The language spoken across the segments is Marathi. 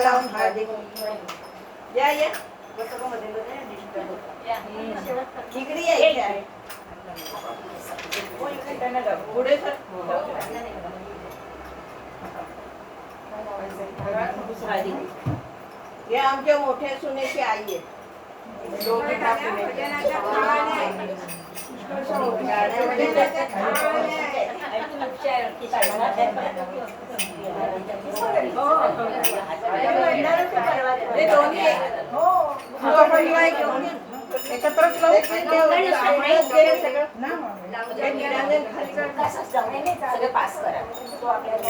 लावून हळदी या या इकडे या इथे आहे पुढे सर हे आमच्या मोठ्या सुनेची आई आहे दोघी एकत्रच पास करा तो आपल्याला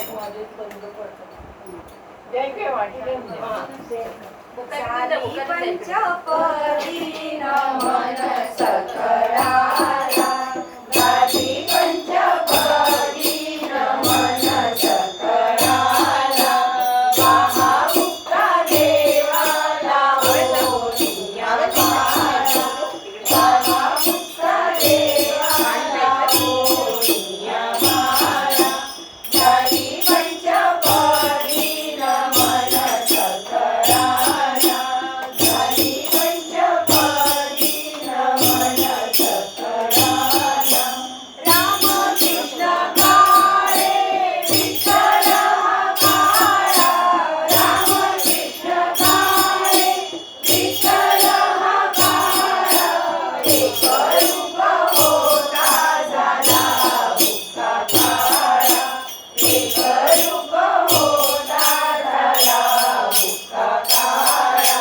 पंचपदी नमन सकळाला गादी पंचपदी नमन सकळाला महामुक्ता देवाला ओढिया मारा महामुक्ता देवाला ओढिया मारा गादी पंचपदी नमन सकळाला गादी पंचपदी नमन सकळाला राम कृष्ण काळे विठ्ठल काळा राम कृष्ण काळे विठ्ठल काळा एक रूप होता झाला मुक्ता काळा एक रूप होता झाला मुक्ता काळा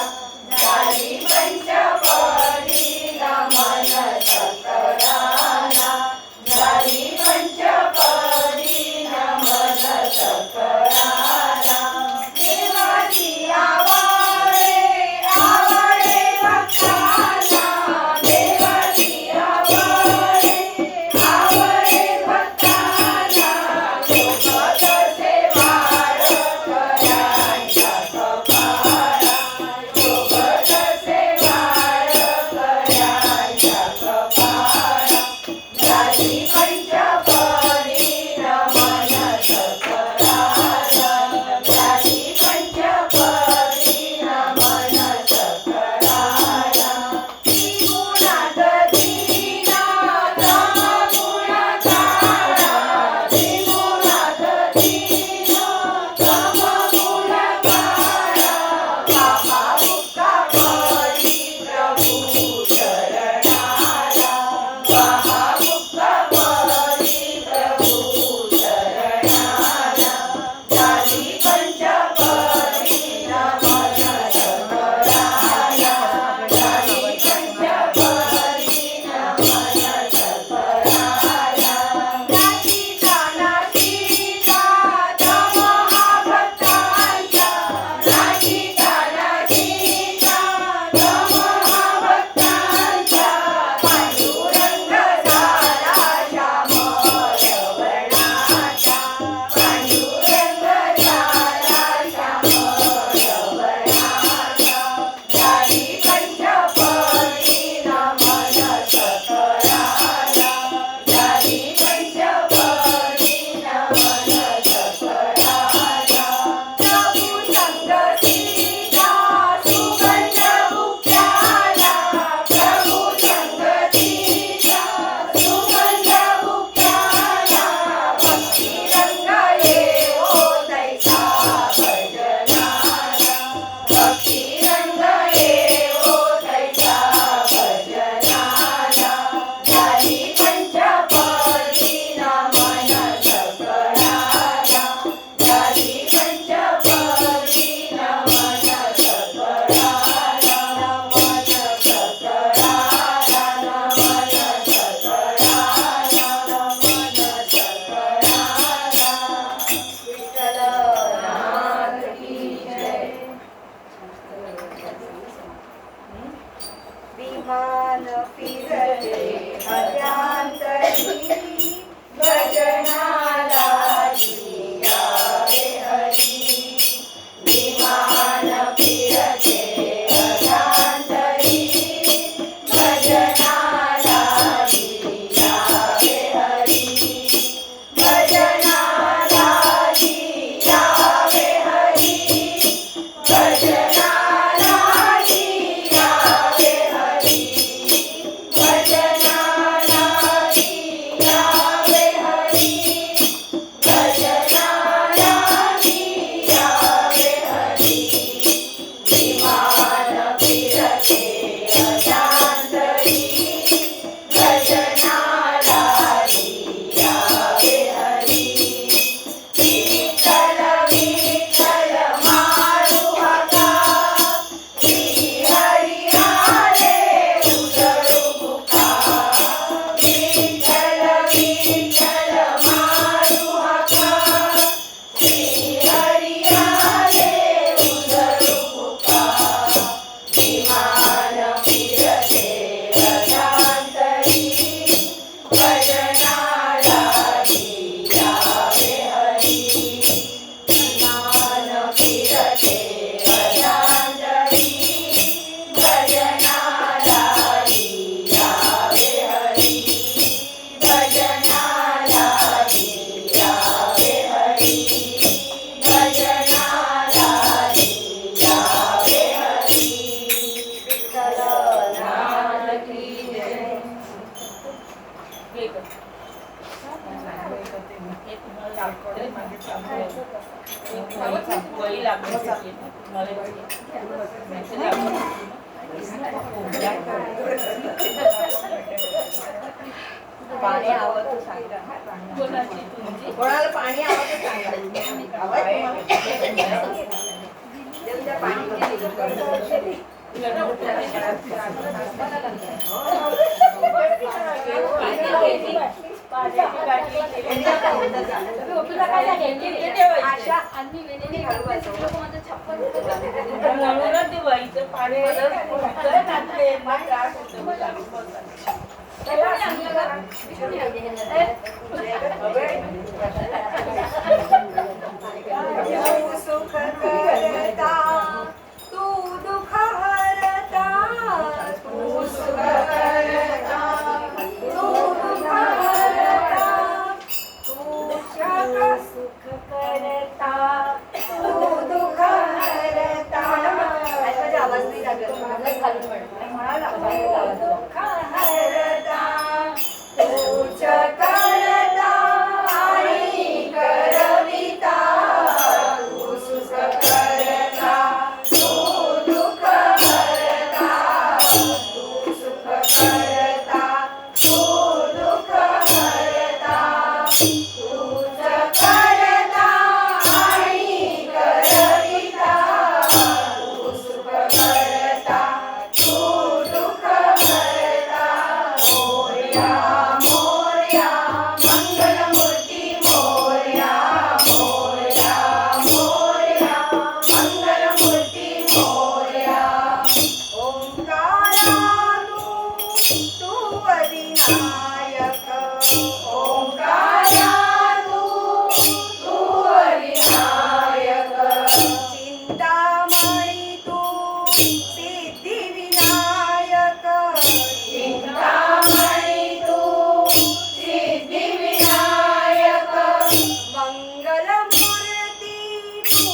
झाली पंचपदी नमन सकळाला झाली पंचपदी नमन सकळाला देवाची आवडे आवडे भक्ताला देवाची आवडे आवडे भक्ताला सोबत सेवा करायच्या कपाळा सोबत सेवा करायच्या कपाळा झाली पंचपदी नमन सकळाला झाली पंचपदी नमन सकळाला त्रिगुणात दीना तमगुण काळा त्रिगुणात दीना तमगुण काळा महामुक्ता परी प्रभू शरणाला महामुक्ता परी प्रभू शरणाला झाली पंचपदी नमन सकळाला झाली पंचपदी नमन सकळाला नाचीचा नाचीचा दम हा भक्तांचा नाचीचा नाचीचा दम हा भक्तांचा पांडुरंग झाला श्याम रवणाचा पांडुरंग झाला श्याम रवणाचा झाली पंचपदी नमन सकळाला झाली पंचपदी नमन सकळाला प्रभू संग सीता सुगंध बुक्याला प्रभू संग सीता सुगंध बुक्याला भक्ती रंग येवो तैसा भजनाला भक्ती रंग येवो तैसा भजनाला झाली पंचपदी नमन सकळाला झाली पंचपदी नमन सकळाला नमन सकळाला नमन सकळाला नमन सकळाला विठ्ठलनाथ की जय विमान फिरले हजांतरी भजनाला जियावे हरी विमान फिरते हजांतरी भजनाला जियावे हरी भजनाला जियावे हरी पाणी हवं तर सांगा. कोणाला पाणी हवं तर सांगा. सुख करता तू दुःख हरता, तू सुख करता तू दुःख हरता, तू सुख करता तू दुःख हरता. आवाज नाही लागला, म्हणाला दुःख हरता तूच करता आणि करविता, तू सुख करता तू दुःख हरता, तू सुख करता तू दुःख हरता, तूच करता आणि करविता, तू सुख करता तू दुःख हरता. मोरया मोरया मंगलमूर्ती मोरया, मोरया मोरया मंगलमूर्ती मोरया. ओंकारानु तू अधिनायक, ओंकारानु तू अधिनायक. चिंतामणी तू सिद्धिविनायक, चिंतामणी तू सिद्धिविनायक. मंगलमूर्ती तू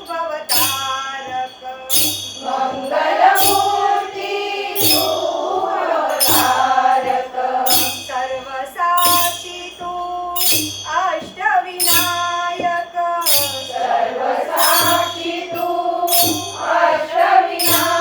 भवतारक, मंगलमूर्ती तू भवतारक. सर्वसाक्षी तू अष्टविनायक, सर्वसाक्षी तू अष्टविनायक.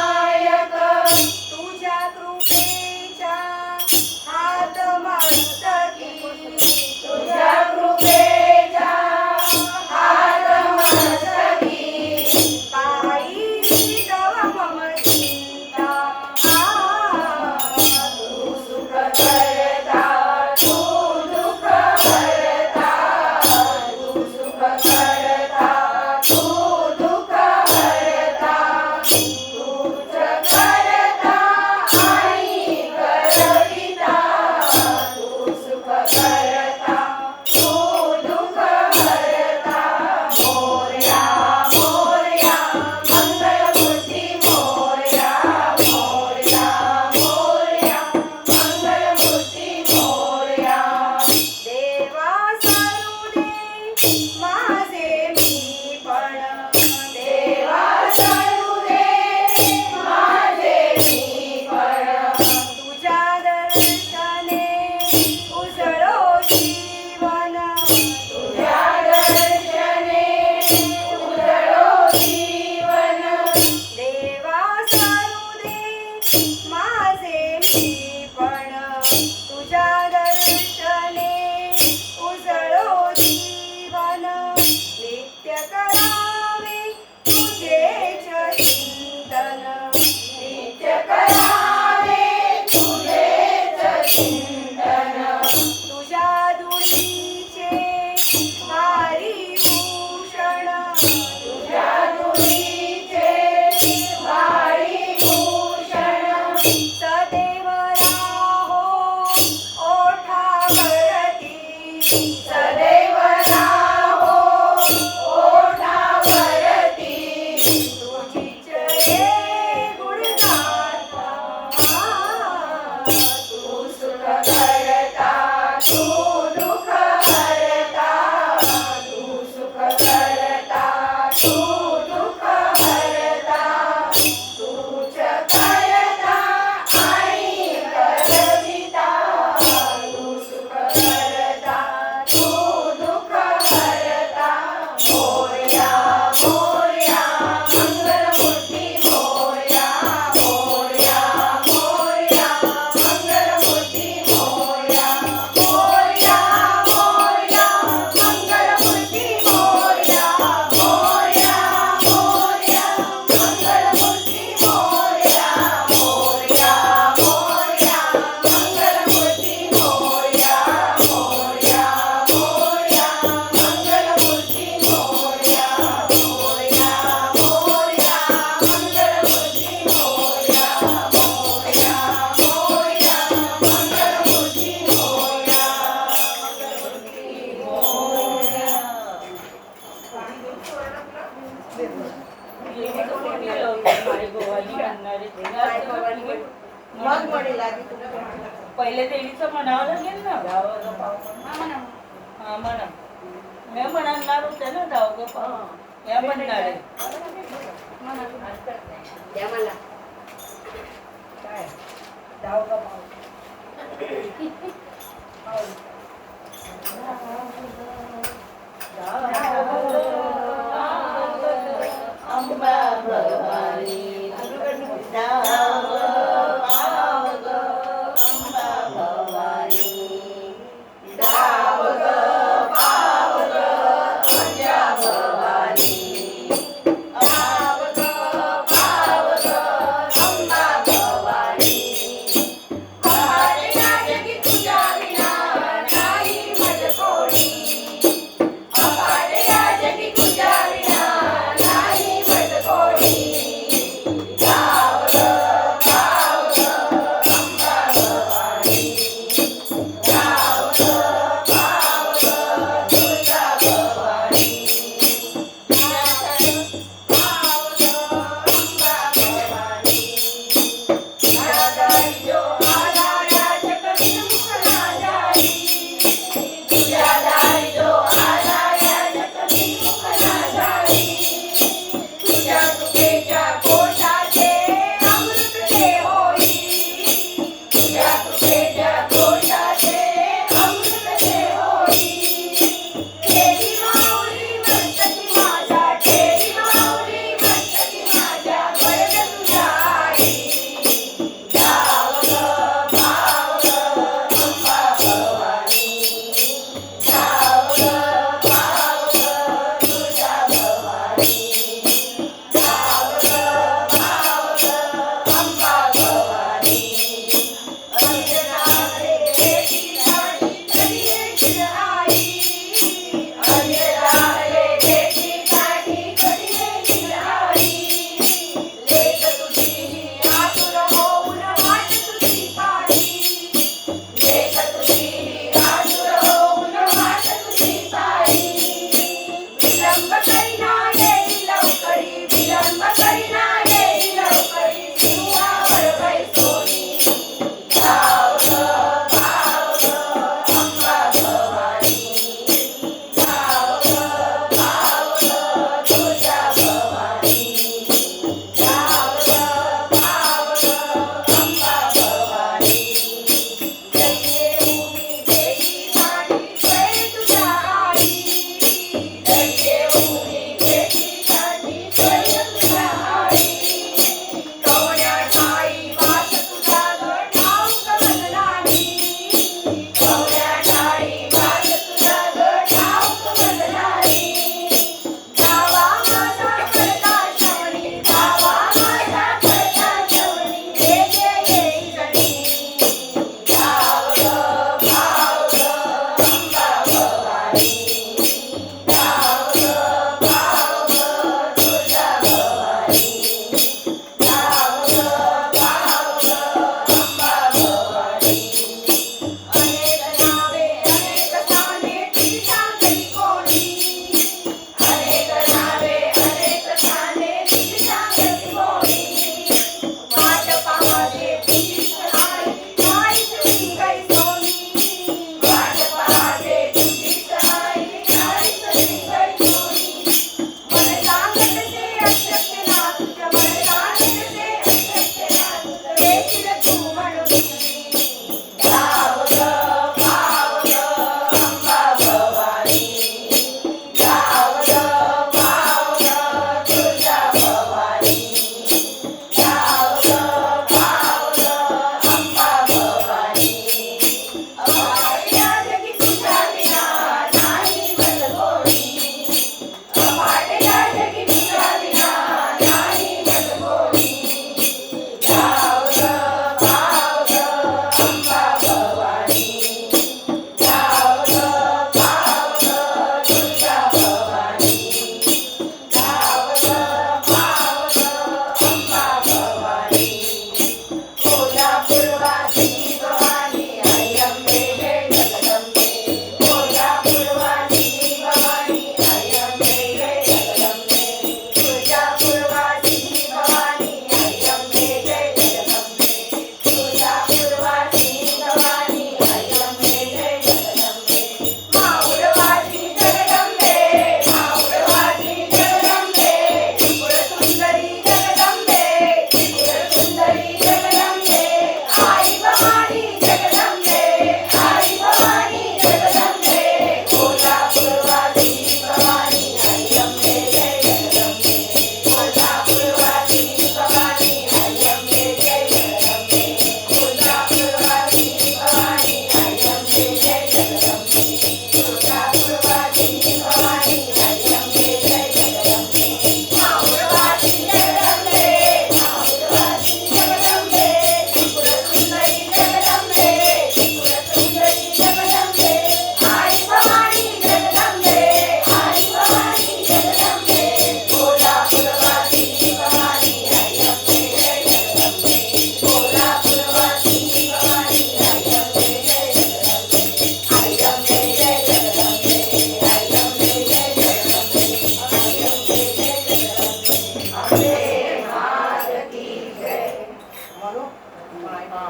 माय भवानी म्हणणारे माय भवानी म्हण. मग म्हणेल आधी तुला पहिले देवीचं म्हणावं लागेल ना. हा म्हणा. मी म्हणणार होते ना जाऊ ग पाव. या म्हणणार आहे. द्या मला काय जाऊ का पाव अंबा भवानी जाव पाव ग अंबा भवानी जाव ग पाव ग अंबा भवानी पाव ग अंबा भवानी हमारे राज की पूजा विना नाही मज कोणी हमारे राज की पूजा विना नाही मज कोणी जाव ग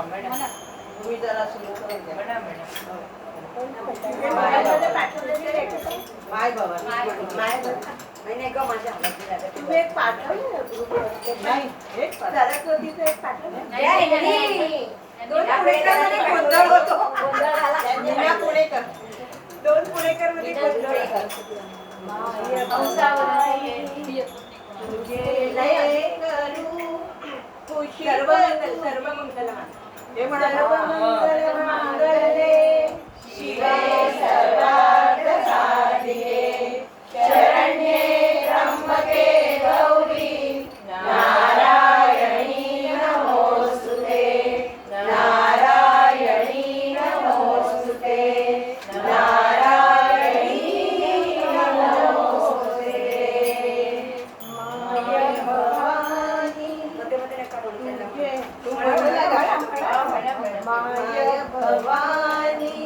म्हणा. तुम्ही जरा सुरू करून द्या. म्हणा. माय बाबा नाही का माझ्या हातात तुम्ही एक पाठवलं नाही एक सरस्वतीचं एक पाठवलं दोन पुणेकरमध्ये गोंधळ होतो. पुणेकर 2 पुणेकर मध्ये गोंधळ सर्व मंगल हे मंगले शिवे सर्वार्थ साधिके शरण्ये त्र्यंबके गौरी नारायणी नमोस्तुते नारायणी नमोस्तुते नारायणी नमोस्तुते माय भवानी माय भवानी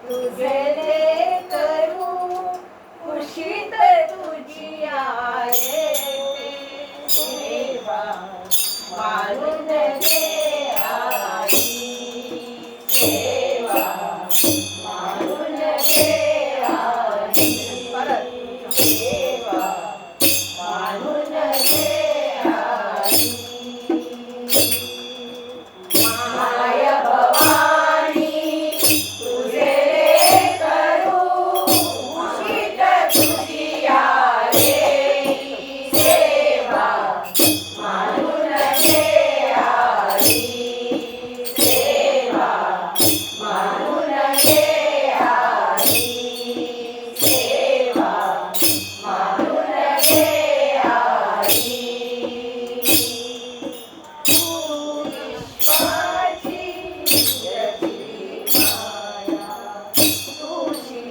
तुझे दे करू खुशीत तुझी आहे सेवा मानून घे आई सेवा मानून घे आई सेवा मानून घे आई माय भवानी तुझे करू खुशीत तुझी आहे सेवा मानून घे आई सेवा मानून घे आई सेवा मानून घे आई तू विश्वाची रचली माया तुझी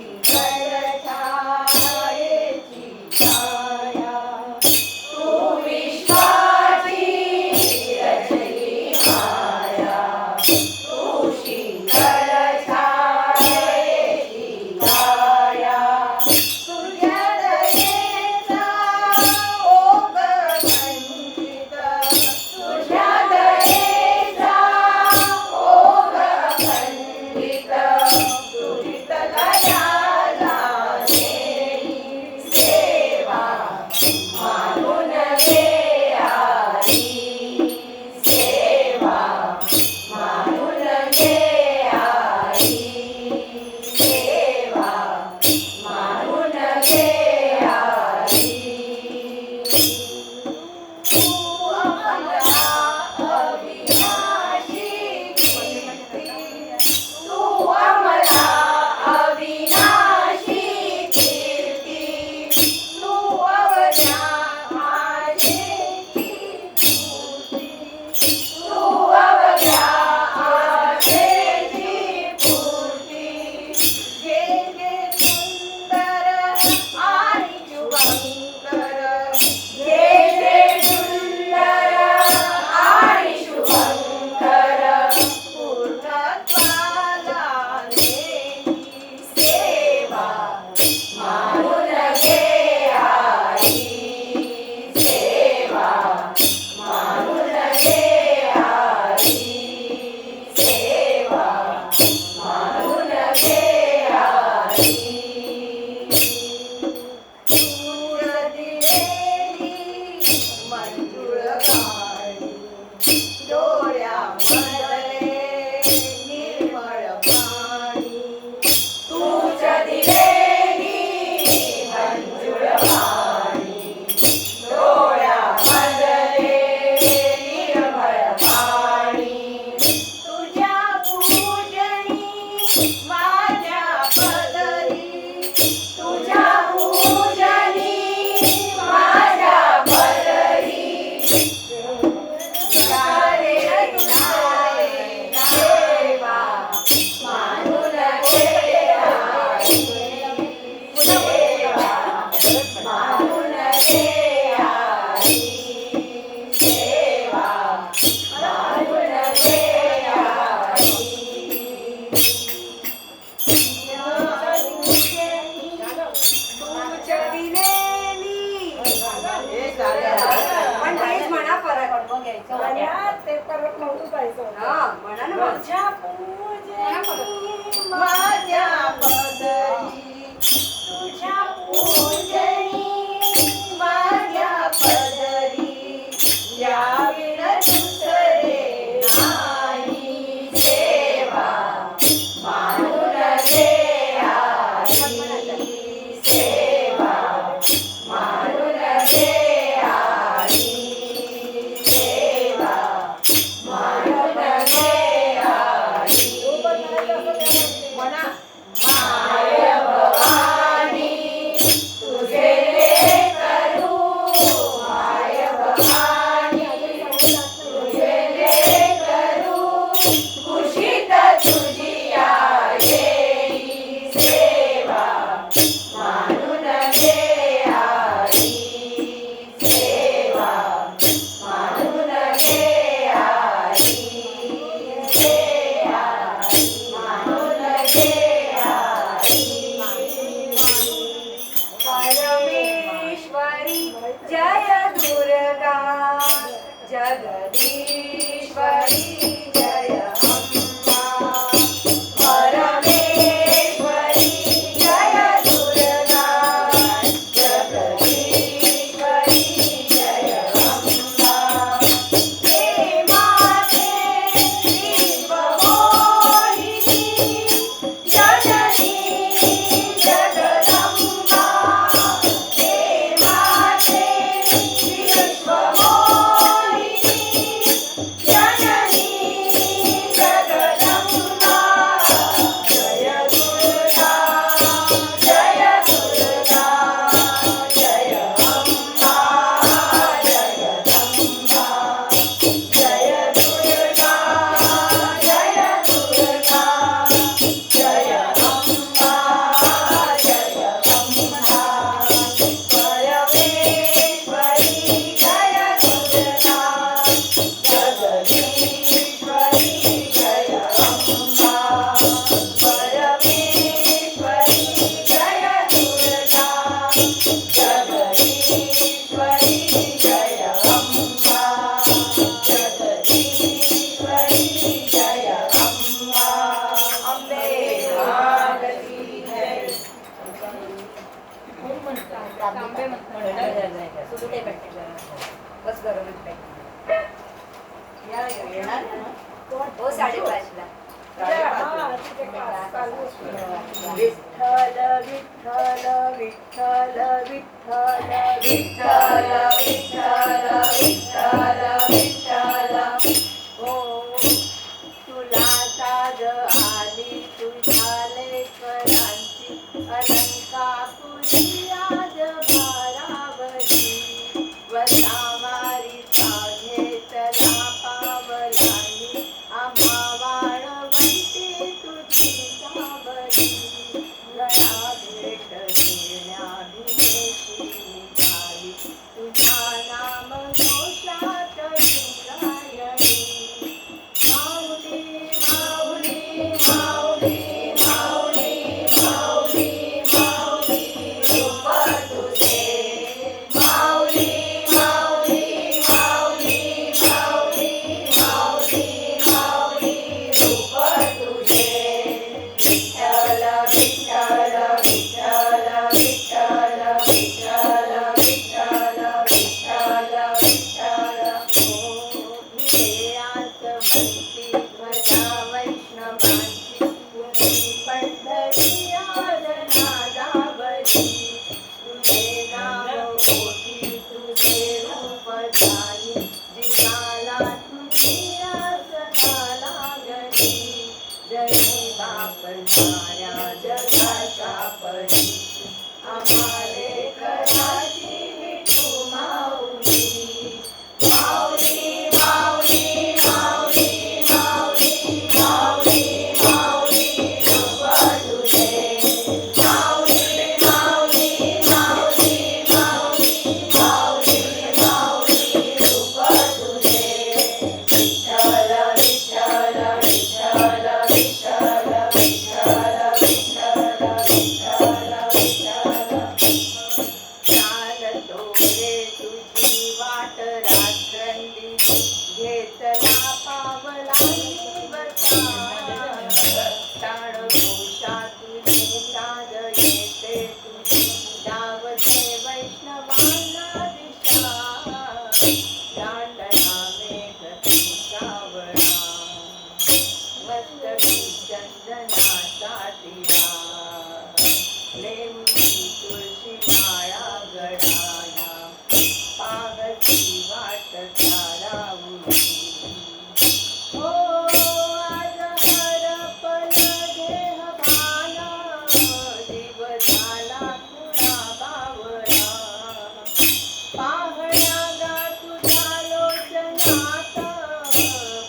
छायेची छाया तू विश्वाची रचली माया तुझी छायेची छाया तुझ्या दयेचा ओघ खंडित तुझ्या दयेचा ओघ खंडित तुझित लयाला नेई सेवा मानून घे आई सेवा मानून घे आई सेवा मानून घे आई तू अमला अविनाशी कीर्ती तू अमला अविनाशी कीर्ती तू अवघ्या आशेची पूर्ती तू अवघ्या आशेची पूर्ती जे जे सुंदर आणि शुभंकर जे जे सुंदर आणि शुभंकर पूर्णत्वाला नेई सेवा मानून घे आई सेवा मानून घे आई सेवा मानून घे आई दूर दिलेली मंजुळ काळी डोळ्यामधले निर्मळ पाणी तूच दिलेली मंजुळ पाणी डोळ्यामधले निर्मळ पाणी तुझ्या पूजनी माझ्या पदरी तुझ्या पूजनी माझ्या पदरी सारे तुझे सेवा मानून घे आई सेवा मानून घे आई सेवा मानून घे आई तुझ्या दिलेली पण तेच म्हणा परत ते परत म्हणून जायचं. हा म्हणा ना. माझ्या पदरी तुझ्या पूजनी माझ्या पदरी याविण दुसरे नाही सेवा मानून घे आई सेवा मानून घे आई सेवा मानून घे आई म्हणा माय भवानी तुझे लेकरू माय भवानी तुझे लेकरू खुशीत तुझी आई सेवा मानून घे आई सेवा मानून घे आई सेवा मानून घे आई परमेश्वरी जय दुर्गा जगदीश्वरी जय अम्बा परमेश्वरी जय दुर्गा जगदीश्वरी जय अम्बा हे माते विश्वमोहिनी जननी जगदम्बा हे माते विश्वमोहिनी जननी जगदम्बा जय दुर्गा जय दुर्गा जय अम्बा जगदम्बा जय दुर्गा जय दुर्गा जय अम्बा जगदम्बा परमेश्वरी जय दुर्गा जगदीश्वरी जय अम्बा परमेश्वरी जय दुर्गा जगदीश्वरी जय अम्बा जगदीश्वरी जय अम्बा अम्बे भागवती जय बस गरमच येणार हो 5:30ला विठ्ठल विठ्ठल विठ्ठल विठ्ठल विठ्ठल विठ्ठल विठ्ठल विठ्ठल हो तुला साज आली तुझ्या लेकरांची अलंका तुझी आज भारावली वसा मारीचा घेतला पावलांनी आम्हा वाळवंटी तुझी सावली गळा भेट घेण्याभिषेकी निघाली तुझ्या नाम घोषात हो आज हरपल देह भान, जीव झाला तुळा बावळा. पाहण्या गा तुझ्या लोचनात,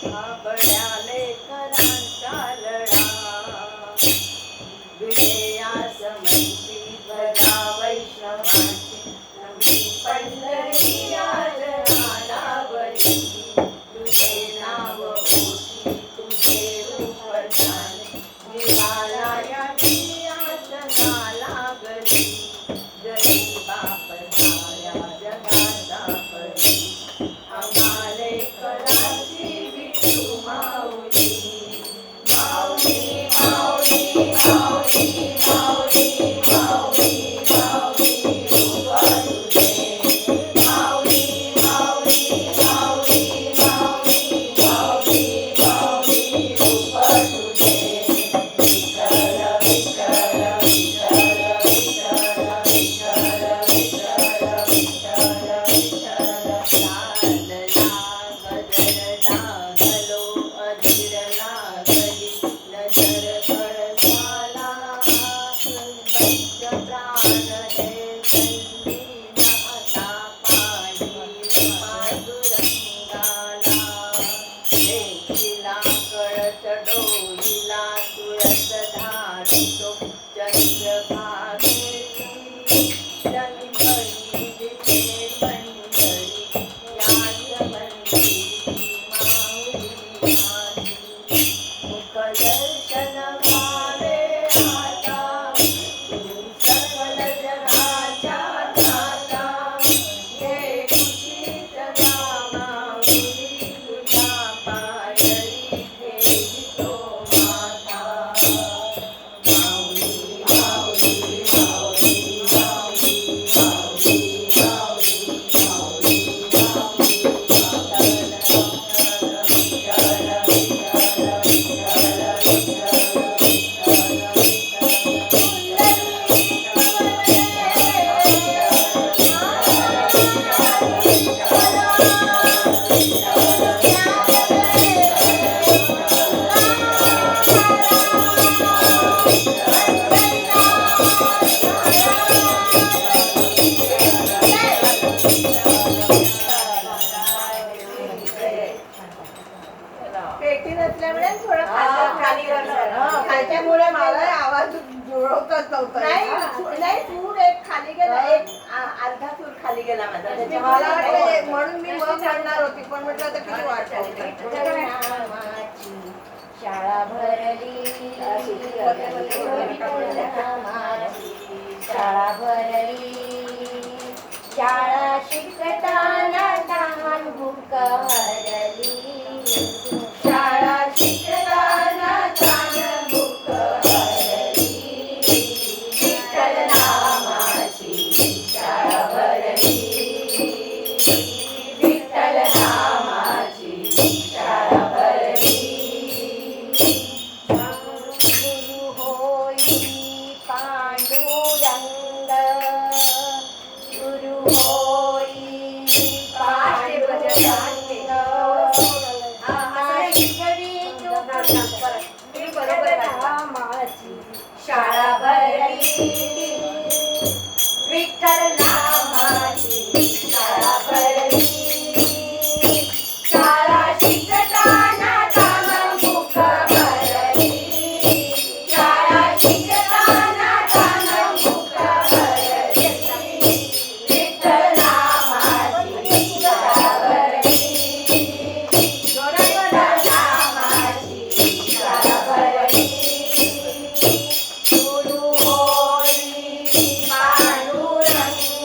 भाबड्या लेकरांचा लळा. विजयास म्हणती भला वैष्णवाची, नवी पंढरी आज आलावली. तुझे नाव ओटी तुझे रूप ध्यान, निराला या आसना लागली. जरी बाप झाल्या जगाचा परी, आम्हाले कराची विठू माऊली. माऊली माऊली माऊली माऊली माऊली माऊली रूपा तुझे. माऊली माऊली माऊली माऊली माऊली माऊली रूपा तुझे. विठ्ठल विठ्ठल विठ्ठल विठ्ठल विठ्ठल विठ्ठल विठ्ठल विठ्ठल. चांदला गजर लागलो अधीर लागली, नजर कळसाला पंच प्राण हे संधीनाथा. पाणी पांडुरंगाला देखिला कळत डोईला तुळस धाडितो. चंद्रभागेची जनिपणी जिथे पंढरी, याच मंदिरी माऊली माझी. मुखदर्शन भावे आता, तू सकल जगाच्या दाता. हे खुशीत गा माऊली तुझ्या पायरी ठेवितो माथा. माऊली माऊली माऊली माऊली माऊली माऊली माऊली माऊली. विठ्ठल विठ्ठल विठ्ठल विठ्ठल पेटी नसल्यामुळे थोडं खाली खालच्यामुळे मला आवाज जुळवतच नव्हता. नाही सूर एक खाली गेला, एक अर्धा सूर खाली गेला माझा. मला वाटलं म्हणून मी मग म्हणणार होती, पण म्हटलं तर किती वाट शाळा भरली शाळा भरली. शाळा शिकताना तहान भूक हरली. शाळा शिकताना तान भूक हरली. विठ्ठल नामाची शाळा भरली. विठ्ठल नामाची शाळा भरली. गुरु होई पांडुरंग, गुरु होई पांडुरंग. शाळा भरली. विठ्ठल नामाची शाळा भरली. शाळा शिकताना तहान भूक हरली. शाळा शिकताना तहान भूक हरली. विठ्ठल नामाची शाळा भरली. विठ्ठल नामाची शाळा भरली. गुरु होई पांडुरंग,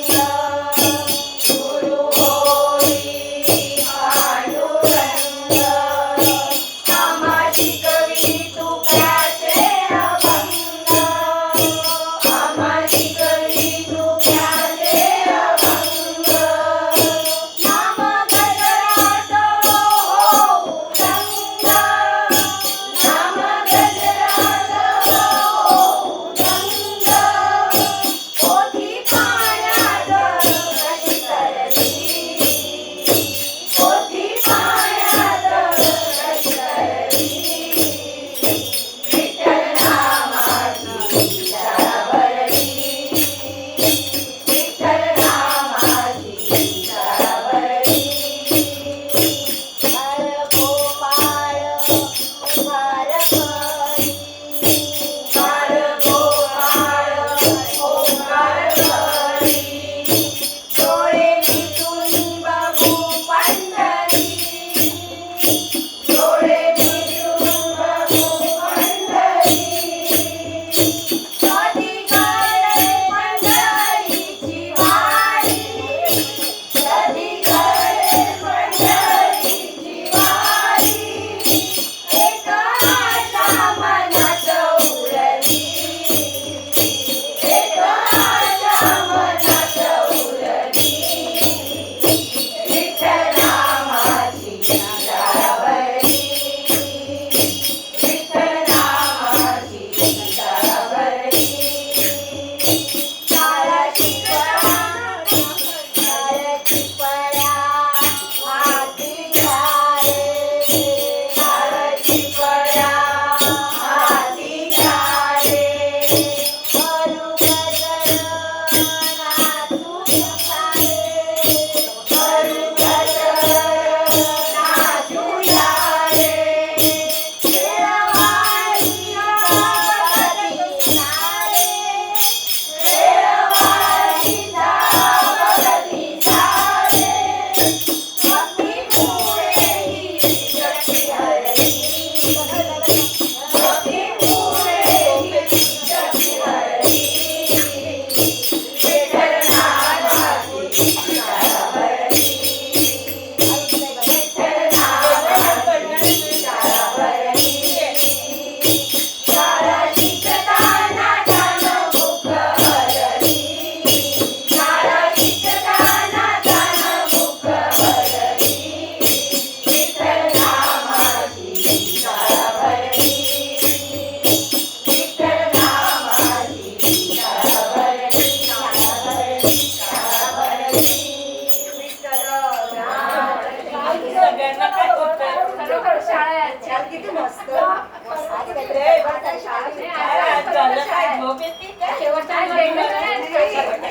सगळ्यांना काय होतंय? खरोखर शाळा आहे. छान, किती मस्त आज ते काय शाळा काय आज झालं काय झोप येते काय? शेवटचा दिवस आहे.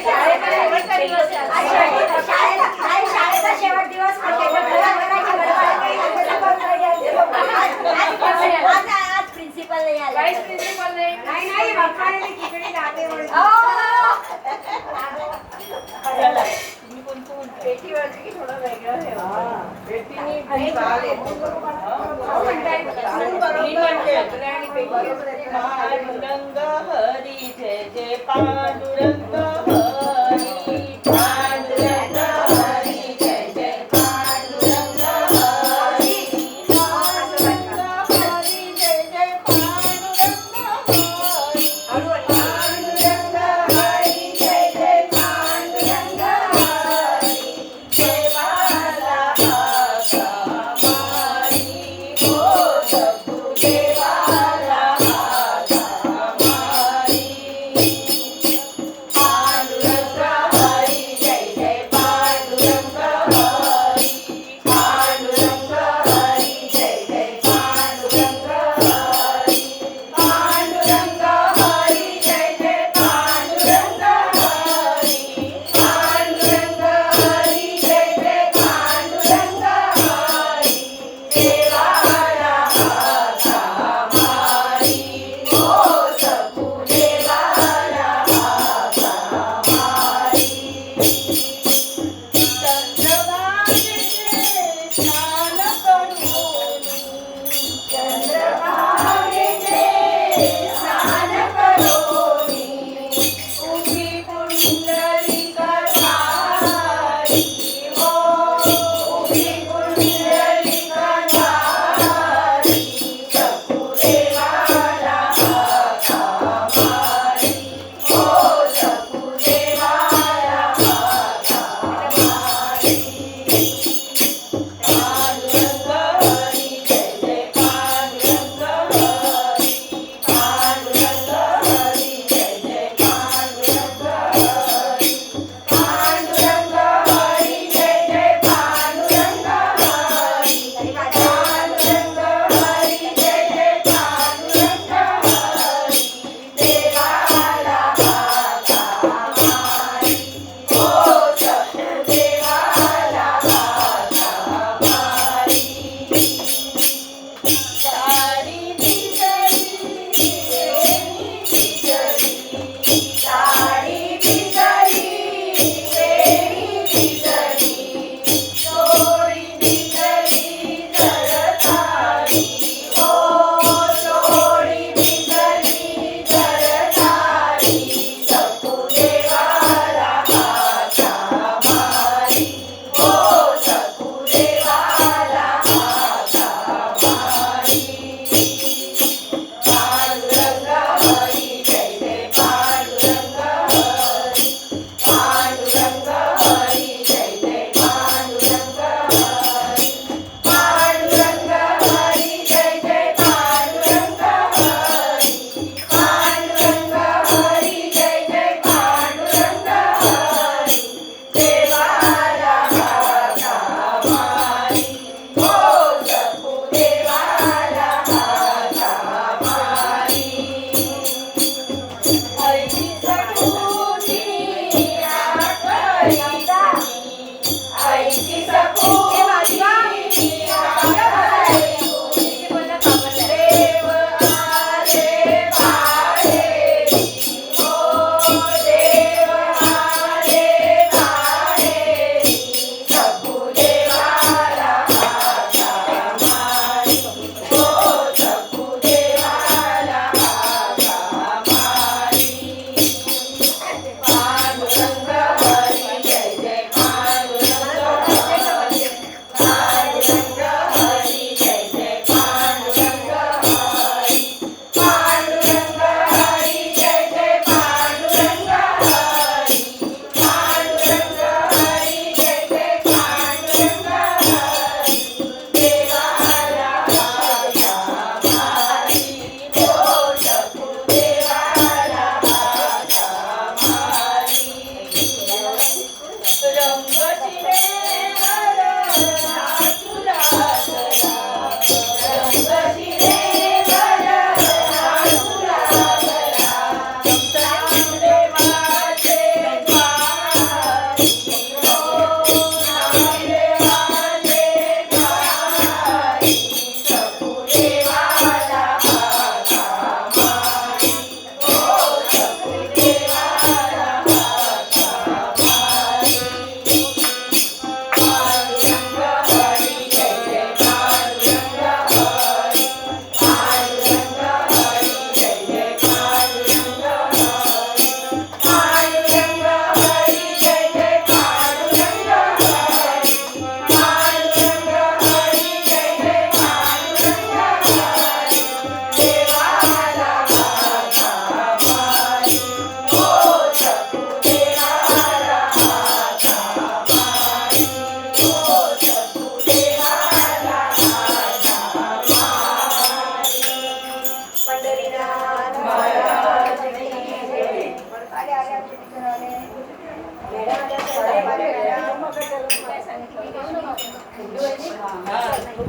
शाळेचा शेवटचा दिवस आहे. शाळेचा शेवट दिवस आज प्रिन्सिपल नाही आला. वाईस प्रिन्सिपल नाही. नाही बाप्पाने खिचडी दाबे म्हणून. चला, तुम्ही कोणतं म्हणताय? पेटीवरती की थोडं वेगळं हे होतं. पेटीने बाल येतो. मी म्हणते, पांडुरंग हरी जय जय पांडुरंग हरी, पांडुरंग हरी जय जय पांडुरंग हरी, पांडुरंग हरी जय जय पांडुरंग हरी, पांडुरंग हरी जय जय पांडुरंग हरी, देवाला आका मारी हो सबू देवाला आका मारी, पांडुरंग हरी जय जय पांडुरंग हरी, पांडुरंग हरी जय जय पांडुरंग हरी, पांडुरंग हरी जय जय पांडुरंग हरी, पांडुरंग हरी जय जय पांडुरंग हरी, देवाला आका मारी हो सबू देवाला आका मारी, चंद्रभागेचे स्नान करून, चंद्रभागेचे स्नान करून, उभी पुंडलिका धारी हो, उभी पुंडलिका धारी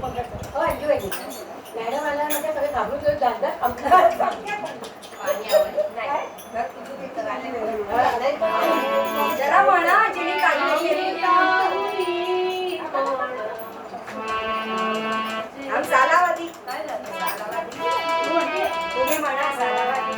हो अंजू वहिनी. मॅडम आला म्हणजे सगळे घाबरून जाऊन जातात आमच्या जरा म्हणा जिने काही केली आम सालावादी तुम्ही म्हणा सालावादी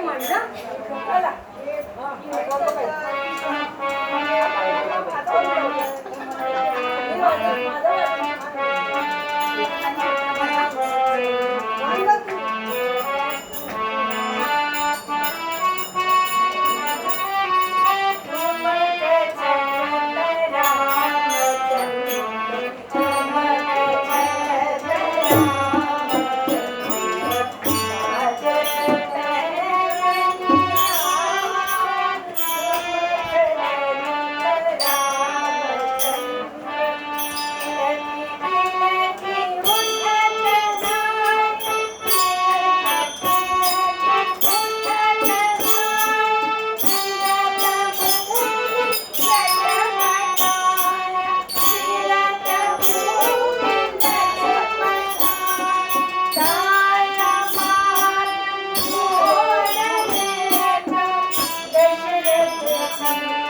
म्हणणं माझी